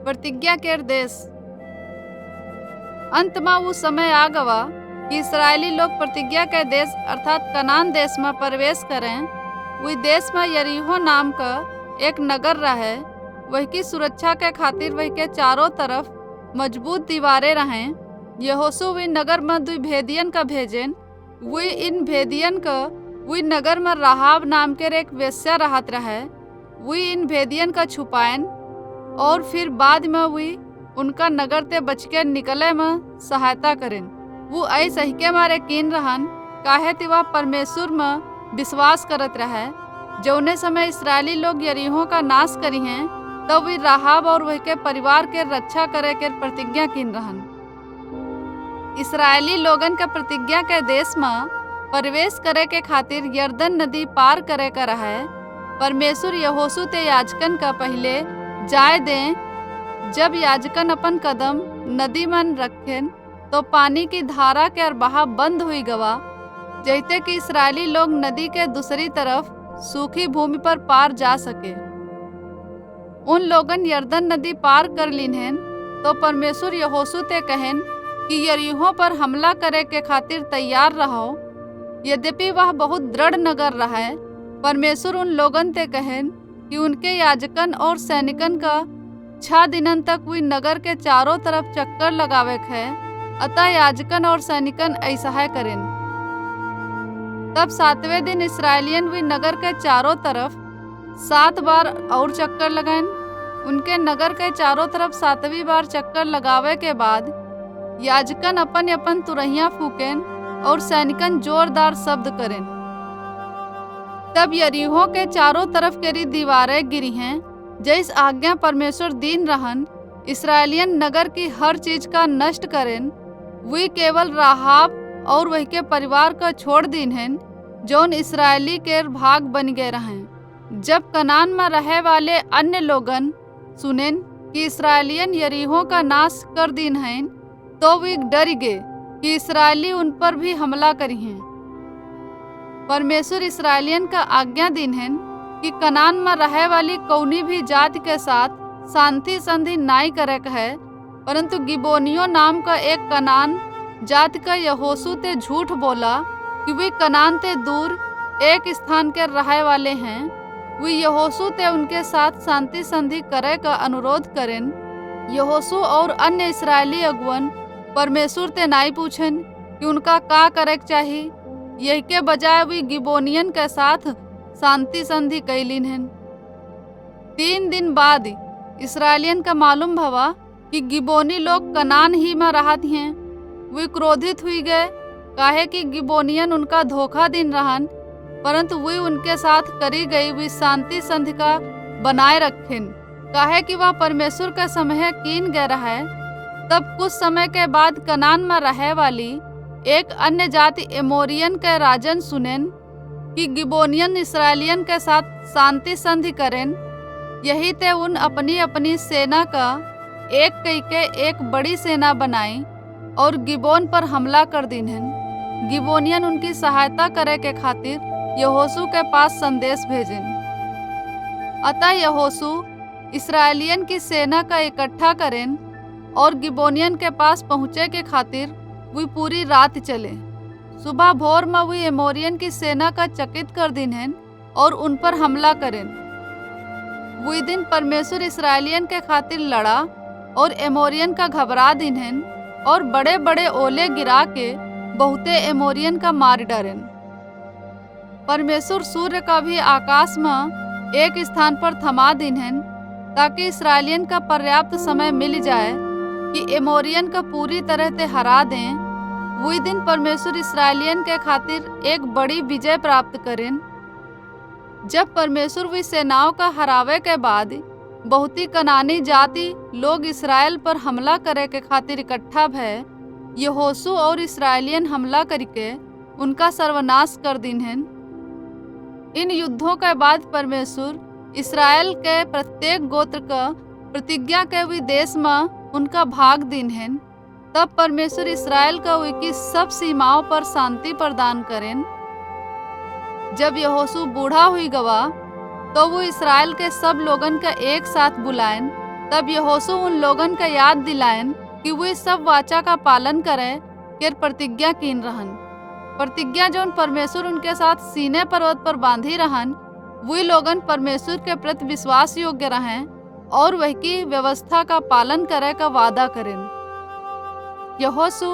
प्रतिज्ञा केर देश। अंत में वो समय आ गवा कि इसराइली लोग प्रतिज्ञा के देश अर्थात कनान देश में प्रवेश करें। वही देश में यरीहो नाम का एक नगर रहे। वही की सुरक्षा के खातिर वही के चारों तरफ मजबूत दीवारें रहें। यहोशू वही नगर में 2 भेदियन का भेजन। वही इन भेदियन का वही नगर में राहाब नाम के एक वेश्या रहत रहे। वही इन भेदियन का छुपाएन और फिर बाद में वही उनका नगर ते बच के निकले में सहायता करें। वो ऐसे ही के मारे कीन रहन काहे ति वह परमेश्वर में विश्वास करत रहे। जौने समय इसराइली लोग यरीहो का नाश करी हैं तब वे राहाब और वह के परिवार के रक्षा करे के प्रतिज्ञा कीन रहन। इसराइली लोगन के प्रतिज्ञा के देश में प्रवेश करे के खातिर यरदन नदी पार करे का रहे। परमेश्वर यहोशू ते याजकन का पहले जाय दें। जब याजकन अपन कदम नदी में रखें तो पानी की धारा के बहाव बंद हुई गवा, जैसे कि इसराइली लोग नदी के दूसरी तरफ सूखी भूमि पर पार जा सके। उन लोगन यरदन नदी पार कर लीन्हन तो परमेश्वर यहोशू ते कहन कि यरीहो पर हमला करे के खातिर तैयार रहो। यद्यपि वह बहुत दृढ़ नगर रहा, परमेश्वर उन लोगन ते कहन कि उनके याजकन और सैनिकन का 6 दिनन तक वे नगर के चारों तरफ चक्कर लगावे है। अतः याजकन और सैनिकन ऐसा है करें। तब 7वें दिन इसराइलियन वे नगर के चारों तरफ 7 बार और चक्कर लगाएं। उनके नगर के चारों तरफ 7वीं बार चक्कर लगावे के बाद याजकन अपन अपन तुरहियां फूकें और सैनिकन जोरदार शब्द करें। तब यरीहो के चारों तरफ केरी दीवारें गिरी हैं। जैस आज्ञा परमेश्वर दीन रहन इसराइलियन नगर की हर चीज का नष्ट करें। वे केवल राहाब और वही के परिवार का छोड़ दीन हैं जौन इसराइली के भाग बन गए रहें। जब कनान में रहे वाले अन्य लोगन सुनेन कि इसराइलियन यरीहो का नाश कर दीन हैं तो वे डर गए कि इसराइली उन पर भी हमला करी हैं। परमेश्वर इसराइलियन का आज्ञा दीन हैं कि कनान में रहे वाली कौनी भी जाति के साथ शांति संधि नाई करे है, परंतु गिबोनियो नाम का एक कनान जाति का यहोशू ते झूठ बोला कि वे कनान ते दूर एक स्थान के रहे वाले हैं। वे यहोशू ते उनके साथ शांति संधि करे का अनुरोध करें। यहोशू और अन्य इस्राएली अगुवन परमेश्वर ते नाई पूछन कि उनका का करे चाहिए। यही के बजाय वे गिबोनियन के साथ शांति संधि कैलिन हैं। 3 दिन बाद इसराइलियन का मालूम भवा कि गिबोनी लोग कनान ही में रहत हैं। वे क्रोधित हुई गए काहे कि गिबोनियन उनका धोखा दिन रहन, परंतु वे उनके साथ करी गई वे शांति संधि का बनाए रखें काहे कि वह परमेश्वर का समय कीन गए रहे। तब कुछ समय के बाद कनान में रहे वाली एक अन्य जाति एमोरियन के राजन सुनेन कि गिबोनियन इसराइलियन के साथ शांति संधि करें। यही ते उन अपनी अपनी सेना का एक कई के एक बड़ी सेना बनाई और गिबोन पर हमला कर दीन्हन। गिबोनियन उनकी सहायता करे के खातिर यहोशू के पास संदेश भेजन। अतः यहोशू इसराइलियन की सेना का इकट्ठा करें और गिबोनियन के पास पहुँचे के खातिर वे पूरी रात चले। सुबह भोर में वे एमोरियन की सेना का चकित कर दीन्हन और उन पर हमला करें। वही दिन परमेश्वर इसराइलियन के खातिर लड़ा और एमोरियन का घबरा दीन्हन और बड़े बड़े ओले गिरा के बहुते एमोरियन का मार डारेन। परमेश्वर सूर्य का भी आकाश में एक स्थान पर थमा दीन्हन ताकि इसराइलियन का पर्याप्त समय मिल जाए कि एमोरियन का पूरी तरह से हरा दें। वही दिन परमेश्वर इसराइलियन के खातिर एक बड़ी विजय प्राप्त करें। जब परमेश्वर वी सेनाओं का हरावे के बाद बहुत ही कनानी जाति लोग इसराइल पर हमला करे के खातिर इकट्ठा भय, यहोशू और इसराइलियन हमला करके उनका सर्वनाश कर दीन्हन। इन युद्धों के बाद परमेश्वर इसराइल के प्रत्येक गोत्र का प्रतिज्ञा के विदेश में उनका भाग दीन्हन। तब परमेश्वर इसराइल का उनकी सब सीमाओं पर शांति प्रदान करें। जब यहोशू बूढ़ा हुई गवा तो वो इसराइल के सब लोगन का एक साथ बुलाएं तब यहोशू उन लोगन का याद दिलायन कि वे सब वाचा का पालन करे के प्रतिज्ञा कीन रहन। प्रतिज्ञा जौन परमेश्वर उनके साथ सीने पर्वत पर बांधी रहन, वे लोगन परमेश्वर के प्रति विश्वास योग्य रहें और वह की व्यवस्था का पालन करे का वादा करें। यहोशू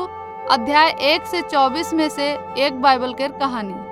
अध्याय 1 से 24 में से एक बाइबल के कहानी।